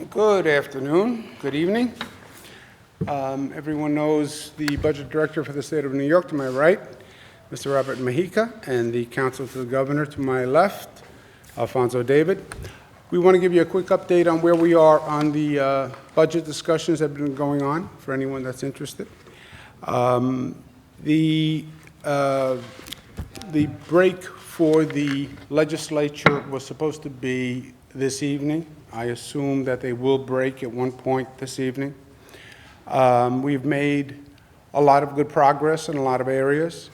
Good afternoon, good evening. Everyone knows the budget director for the state of New York to my right, Mr. Robert Mahica, and the counsel to the governor to my left, Alfonso David. We want to give you a quick update on where we are on the budget discussions that have been going on for anyone that's interested. The break for the legislature was supposed to be this evening. I assume that they will break at one point this evening. We've made a lot of good progress in a lot of areas.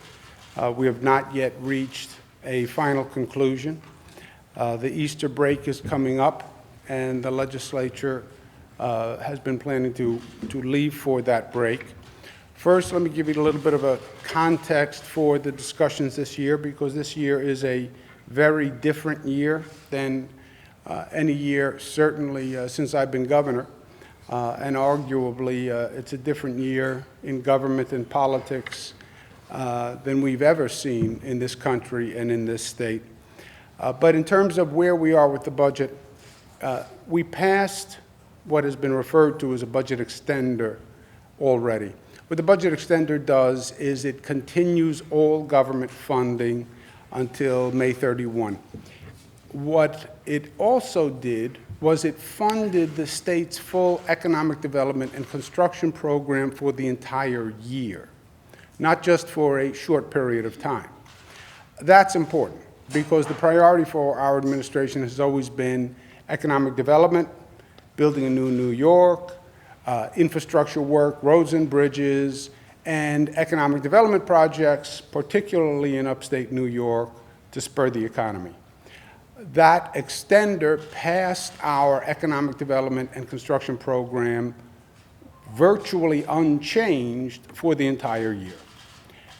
We have not yet reached a final conclusion. The Easter break is coming up, and the legislature has been planning to leave for that break. First, let me give you a little bit of a context for the discussions this year, because this year is a very different year than any year, certainly since I've been governor, and arguably it's a different year in government and politics than we've ever seen in this country and in this state. But in terms of where we are with the budget, we passed what has been referred to as a budget extender already. What the budget extender does is it continues all government funding until May 31. What it also did was it funded the state's full economic development and construction program for the entire year, not just for a short period of time. That's important because the priority for our administration has always been economic development, building a new New York, infrastructure work, roads and bridges, and economic development projects, particularly in upstate New York, to spur the economy. That extender passed our economic development and construction program virtually unchanged for the entire year.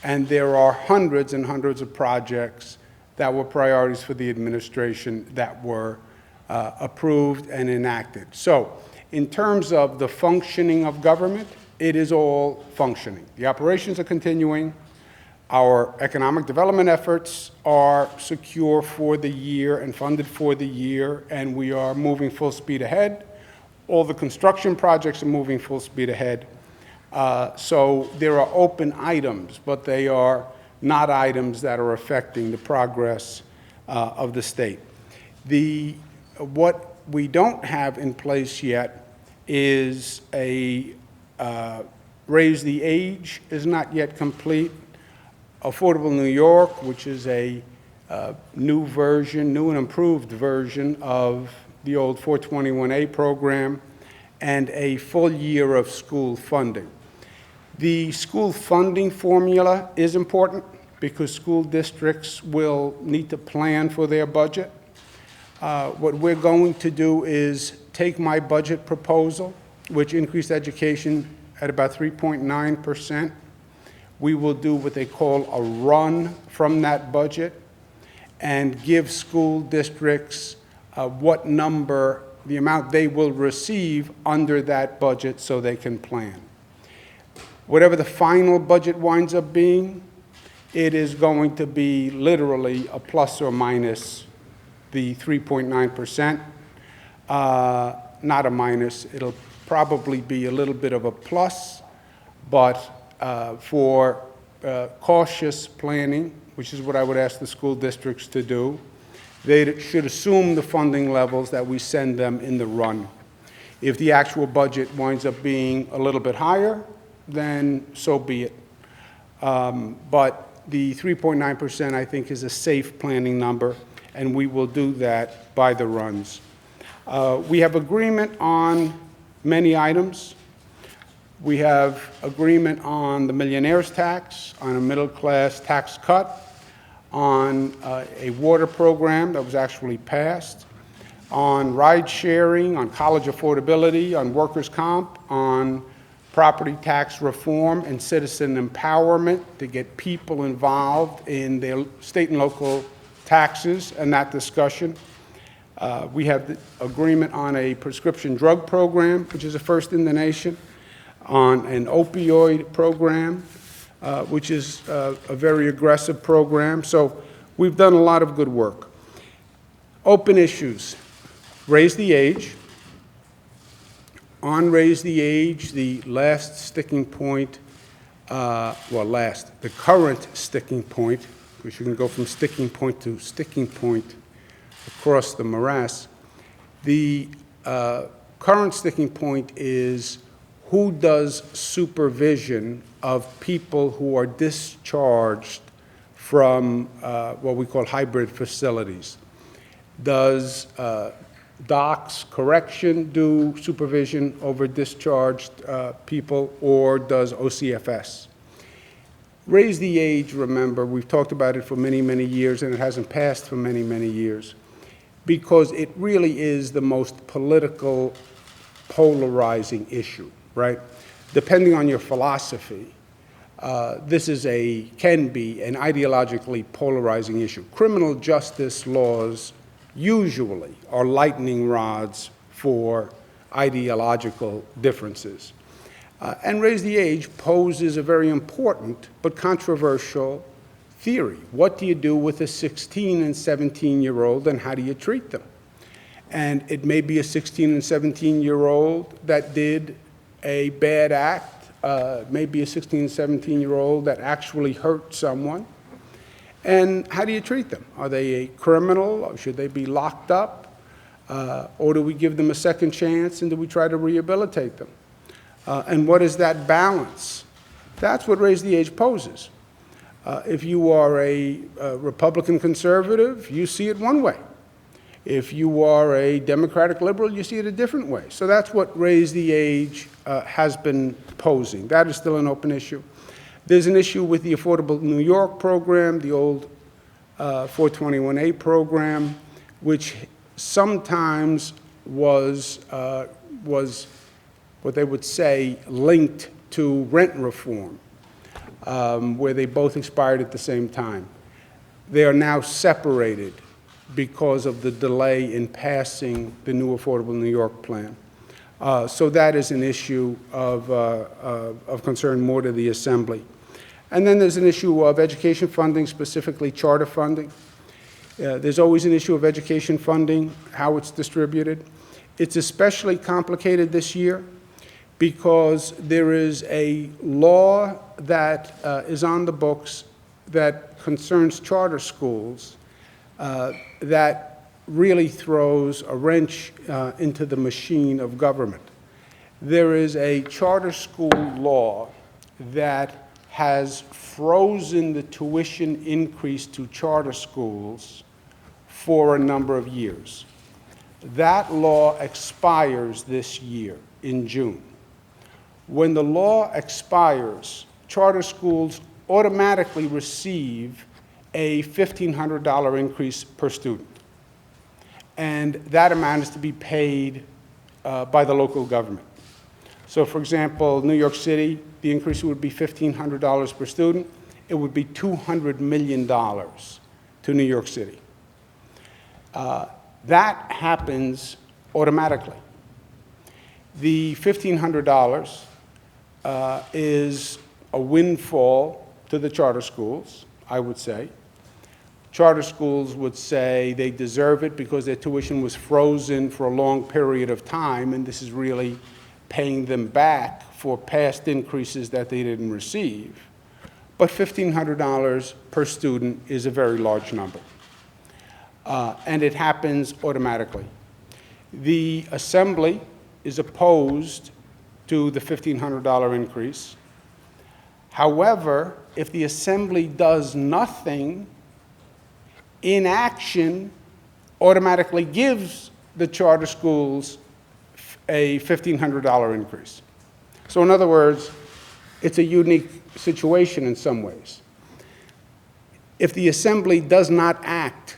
And there are hundreds and hundreds of projects that were priorities for the administration that were approved and enacted. So in terms of the functioning of government, it is all functioning. The operations are continuing. Our economic development efforts are secure for the year and funded for the year, and we are moving full speed ahead. All the construction projects are moving full speed ahead. So there are open items, but they are not items that are affecting the progress of the state. What we don't have in place yet is a raise the age is not yet complete. Affordable New York, which is a new and improved version of the old 421A program, and a full year of school funding. The school funding formula is important because school districts will need to plan for their budget. What we're going to do is take my budget proposal, which increased education at about 3.9%. We will do what they call a run from that budget and give school districts what number, the amount they will receive under that budget so they can plan. Whatever the final budget winds up being, it is going to be literally a plus or minus the 3.9%. Not a minus, it'll probably be a little bit of a plus, but for cautious planning, which is what I would ask the school districts to do, they should assume the funding levels that we send them in the run. If the actual budget winds up being a little bit higher, then so be it. But the 3.9% I think is a safe planning number, and we will do that by the runs. We have agreement on many items. We have agreement on the millionaire's tax, on a middle-class tax cut, on a water program that was actually passed, on ride sharing, on college affordability, on workers' comp, on property tax reform and citizen empowerment to get people involved in their state and local taxes and that discussion. We have the agreement on a prescription drug program, which is a first in the nation, on an opioid program, which is a very aggressive program. So we've done a lot of good work. Open issues, raise the age, On Raise the Age, the last sticking point, the current sticking point, because you can go from sticking point to sticking point across the morass. The current sticking point is who does supervision of people who are discharged from what we call hybrid facilities. Does DOCS correction do supervision over discharged people, or does OCFS? Raise the Age, remember, we've talked about it for many, many years, and it hasn't passed for many, many years, because it really is the most political, polarizing issue, right? Depending on your philosophy, this can be an ideologically polarizing issue. Criminal justice laws usually are lightning rods for ideological differences. And Raise the Age poses a very important but controversial theory. What do you do with a 16 and 17-year-old, and how do you treat them? And it may be a 16 and 17-year-old that did a bad act, maybe a 16 and 17-year-old that actually hurt someone. And how do you treat them? Are they a criminal, or should they be locked up? Or do we give them a second chance, and do we try to rehabilitate them? And what is that balance? That's what Raise the Age poses. If you are a Republican conservative, you see it one way. If you are a Democratic liberal, you see it a different way. So that's what Raise the Age has been posing. That is still an open issue. There's an issue with the Affordable New York program, the old 421A program, which sometimes was what they would say linked to rent reform, where they both expired at the same time. They are now separated because of the delay in passing the new Affordable New York plan. So that is an issue of concern more to the Assembly. And then there's an issue of education funding, specifically charter funding. There's always an issue of education funding, how it's distributed. It's especially complicated this year because there is a law that is on the books that concerns charter schools that really throws a wrench into the machine of government. There is a charter school law that has frozen the tuition increase to charter schools for a number of years. That law expires this year in June. When the law expires, charter schools automatically receive a $1,500 increase per student. And that amount is to be paid by the local government. So for example, New York City, the increase would be $1,500 per student. It would be $200 million to New York City. That happens automatically. The $1,500 is a windfall to the charter schools, I would say. Charter schools would say they deserve it because their tuition was frozen for a long period of time, and this is really paying them back for past increases that they didn't receive. But $1,500 per student is a very large number. And it happens automatically. The Assembly is opposed to the $1,500 increase. However, if the Assembly does nothing, inaction automatically gives the charter schools a $1,500 increase. So in other words, it's a unique situation in some ways. If the Assembly does not act,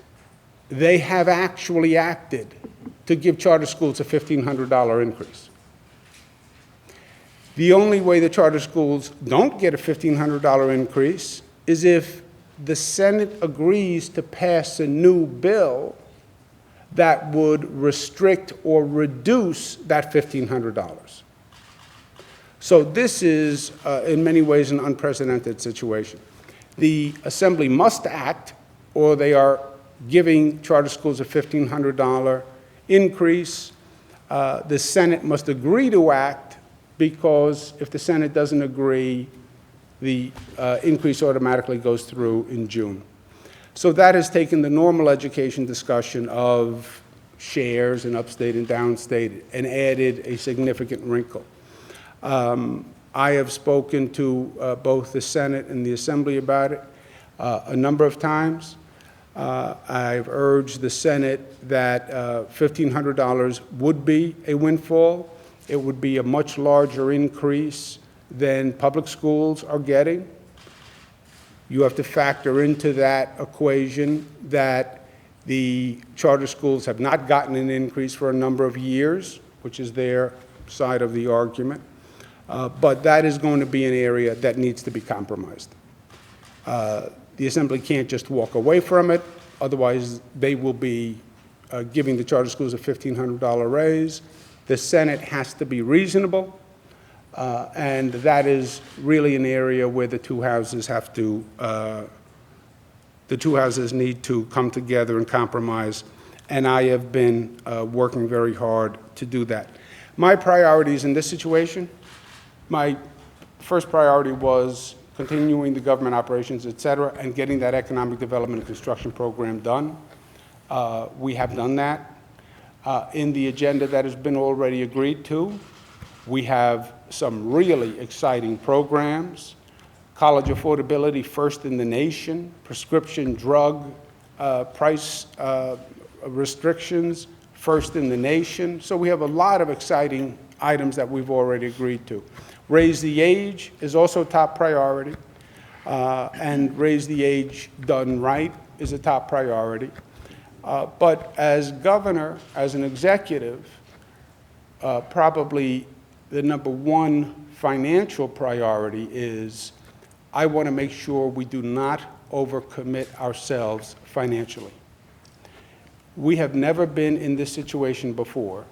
they have actually acted to give charter schools a $1,500 increase. The only way the charter schools don't get a $1,500 increase is if the Senate agrees to pass a new bill that would restrict or reduce that $1,500. So this is, in many ways, an unprecedented situation. The Assembly must act, or they are giving charter schools a $1,500 increase. the Senate must agree to act, because if the Senate doesn't agree, the increase automatically goes through in June. So that has taken the normal education discussion of shares in upstate and downstate and added a significant wrinkle. I have spoken to both the Senate and the Assembly about it a number of times. I've urged the Senate that $1,500 would be a windfall. It would be a much larger increase than public schools are getting. You have to factor into that equation that the charter schools have not gotten an increase for a number of years, which is their side of the argument. But that is going to be an area that needs to be compromised. The Assembly can't just walk away from it, otherwise they will be giving the charter schools a $1,500 raise. The Senate has to be reasonable, and that is really an area where the two houses have to, need to come together and compromise, and I have been working very hard to do that. My priorities in this situation, my first priority was continuing the government operations, et cetera, and getting that economic development and construction program done. We have done that. In the agenda that has been already agreed to, we have some really exciting programs. College affordability, first in the nation. Prescription drug price restrictions, first in the nation. So we have a lot of exciting items that we've already agreed to. Raise the age is also top priority, and raise the age done right is a top priority. But as governor, as an executive, probably the number one financial priority is I want to make sure we do not overcommit ourselves financially. We have never been in this situation before,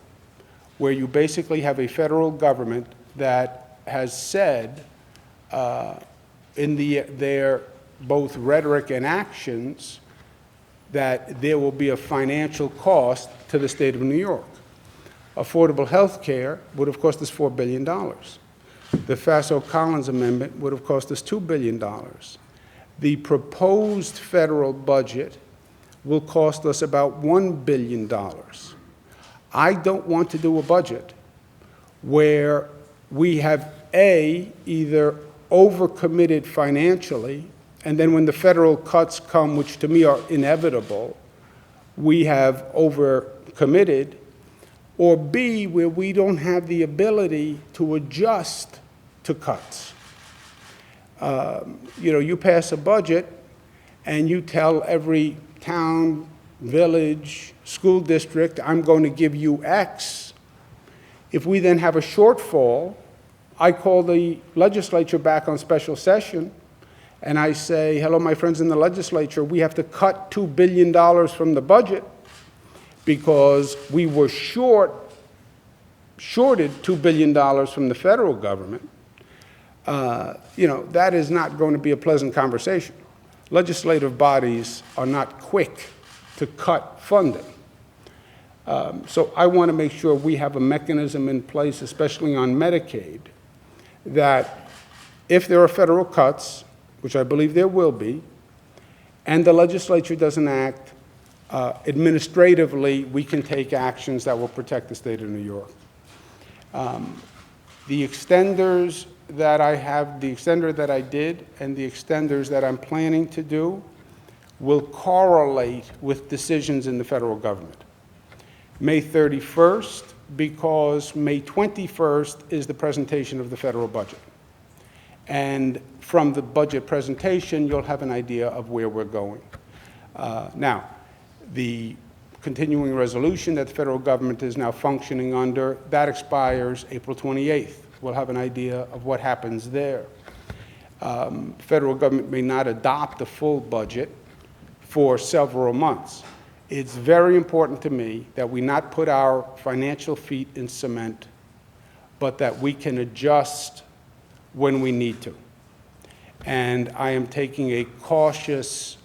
where you basically have a federal government that has said in their both rhetoric and actions that there will be a financial cost to the state of New York. Affordable health care would have cost us $4 billion. The Faso-Collins amendment would have cost us $2 billion. The proposed federal budget will cost us about $1 billion. I don't want to do a budget where we have, A, either overcommitted financially, and then when the federal cuts come, which to me are inevitable, we have overcommitted, or B, where we don't have the ability to adjust to cuts. You pass a budget and you tell every town, village, school district, I'm going to give you X. If we then have a shortfall, I call the legislature back on special session and I say, hello, my friends in the legislature, we have to cut $2 billion from the budget because we were shorted $2 billion from the federal government. That is not going to be a pleasant conversation. Legislative bodies are not quick to cut funding. So I want to make sure we have a mechanism in place, especially on Medicaid, that if there are federal cuts, which I believe there will be, and the legislature doesn't act, administratively, we can take actions that will protect the state of New York. The extenders that I have, the extender that I did, and the extenders that I'm planning to do will correlate with decisions in the federal government. May 31st, because May 21st is the presentation of the federal budget. And from the budget presentation, you'll have an idea of where we're going. Now, the continuing resolution that the federal government is now functioning under, that expires April 28th. We'll have an idea of what happens there. Federal government may not adopt the full budget for several months. It's very important to me that we not put our financial feet in cement, but that we can adjust when we need to. And I am taking a cautious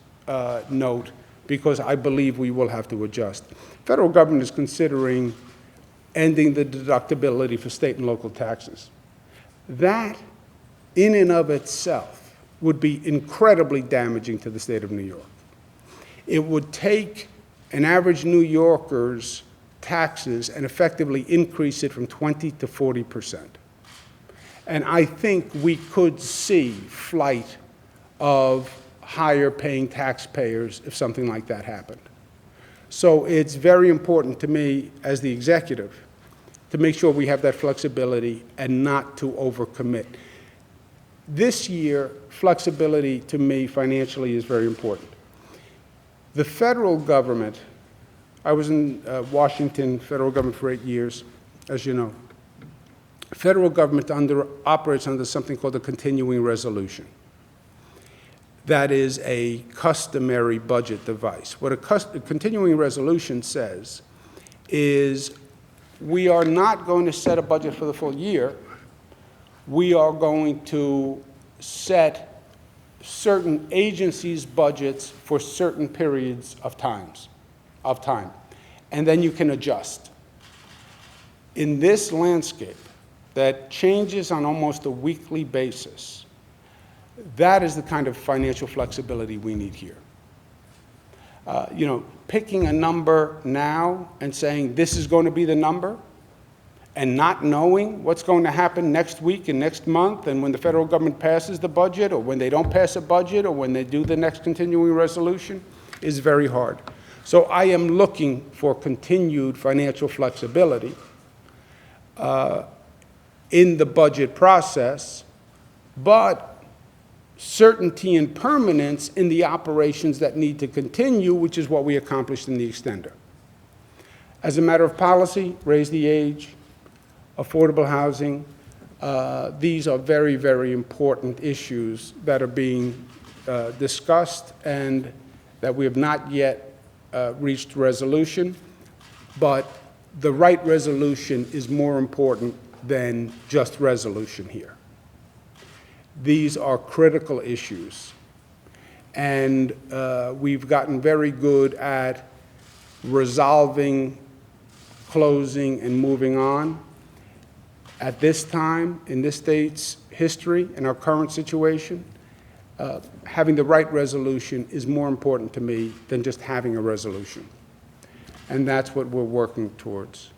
note because I believe we will have to adjust. Federal government is considering ending the deductibility for state and local taxes. That, in and of itself, would be incredibly damaging to the state of New York. It would take an average New Yorker's taxes and effectively increase it from 20 to 40%. And I think we could see flight of higher paying taxpayers if something like that happened. So it's very important to me as the executive to make sure we have that flexibility and not to overcommit. This year, flexibility to me financially is very important. The federal government, I was in Washington federal government for 8 years, as you know. Federal government operates under something called a continuing resolution. That is a customary budget device. What a continuing resolution says is we are not going to set a budget for the full year. We are going to set certain agencies' budgets for certain periods of time. And then you can adjust. In this landscape that changes on almost a weekly basis, that is the kind of financial flexibility we need here. Picking a number now and saying this is going to be the number and not knowing what's going to happen next week and next month and when the federal government passes the budget or when they don't pass a budget or when they do the next continuing resolution is very hard. So I am looking for continued financial flexibility in the budget process, but certainty and permanence in the operations that need to continue, which is what we accomplished in the extender. As a matter of policy, raise the age, affordable housing, these are very, very important issues that are being discussed and that we have not yet reached resolution, but the right resolution is more important than just resolution here. These are critical issues, and we've gotten very good at resolving, closing, and moving on. At this time, in this state's history, in our current situation, having the right resolution is more important to me than just having a resolution. And that's what we're working towards.